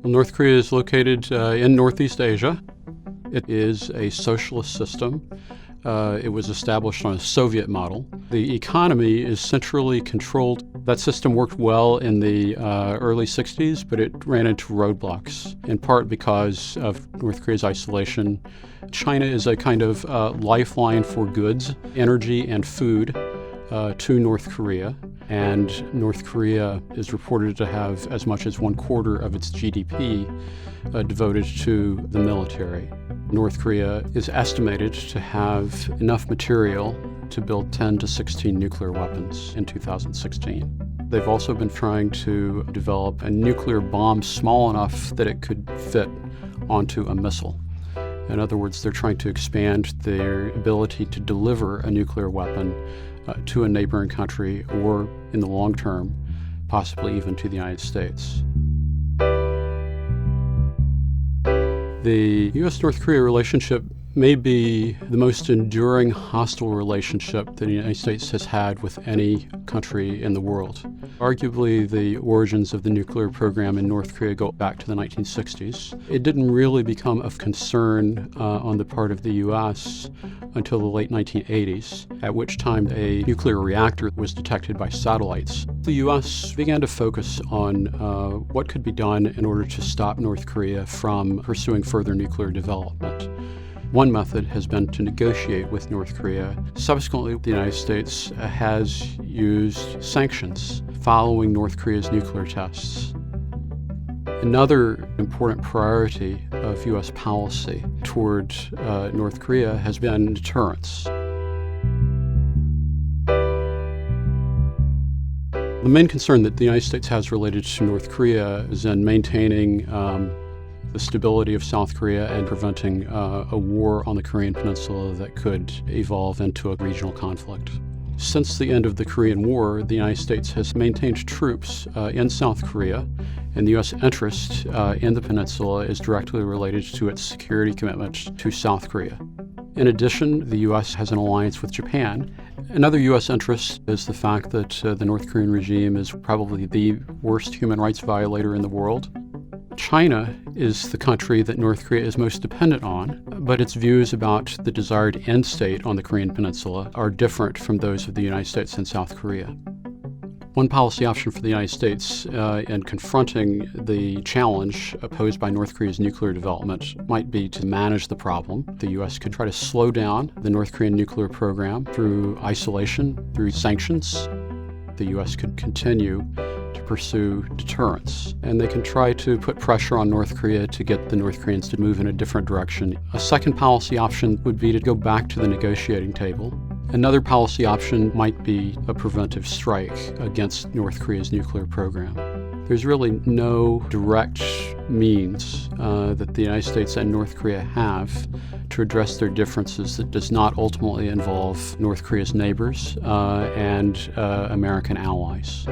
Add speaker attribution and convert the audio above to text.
Speaker 1: North Korea is located in Northeast Asia. It is a socialist system. It was established on a Soviet model. The economy is centrally controlled. That system worked well in the early 60s, but it ran into roadblocks, in part because of North Korea's isolation. China is a kind of lifeline for goods, energy, and food to North Korea. And North Korea is reported to have as much as 1/4 of its GDP devoted to the military. North Korea is estimated to have enough material to build 10 to 16 nuclear weapons in 2016. They've also been trying to develop a nuclear bomb small enough that it could fit onto a missile. In other words, they're trying to expand their ability to deliver a nuclear weapon to a neighboring country, or in the long term, possibly even to the United States. The U.S. North Korea relationship may be the most enduring hostile relationship that the United States has had with any country in the world. Arguably, the origins of the nuclear program in North Korea go back to the 1960s. It didn't really become of concern on the part of the U.S. until the late 1980s, at which time a nuclear reactor was detected by satellites. The U.S. began to focus on what could be done in order to stop North Korea from pursuing further nuclear development. One method has been to negotiate with North Korea. Subsequently, the United States has used sanctions following North Korea's nuclear tests. Another important priority of U.S. policy toward North Korea has been deterrence. The main concern that the United States has related to North Korea is in maintaining the stability of South Korea and preventing a war on the Korean Peninsula that could evolve into a regional conflict. Since the end of the Korean War, the United States has maintained troops in South Korea, and the U.S. interest in the peninsula is directly related to its security commitment to South Korea. In addition, the U.S. has an alliance with Japan. Another U.S. interest is the fact that the North Korean regime is probably the worst human rights violator in the world. China is the country that North Korea is most dependent on, but its views about the desired end state on the Korean Peninsula are different from those of the United States and South Korea. One policy option for the United States in confronting the challenge posed by North Korea's nuclear development might be to manage the problem. The U.S. could try to slow down the North Korean nuclear program through isolation, through sanctions. The U.S. could continue to pursue deterrence, and they can try to put pressure on North Korea to get the North Koreans to move in a different direction. A second policy option would be to go back to the negotiating table. Another policy option might be a preventive strike against North Korea's nuclear program. There's really no direct means that the United States and North Korea have to address their differences that does not ultimately involve North Korea's neighbors and American allies.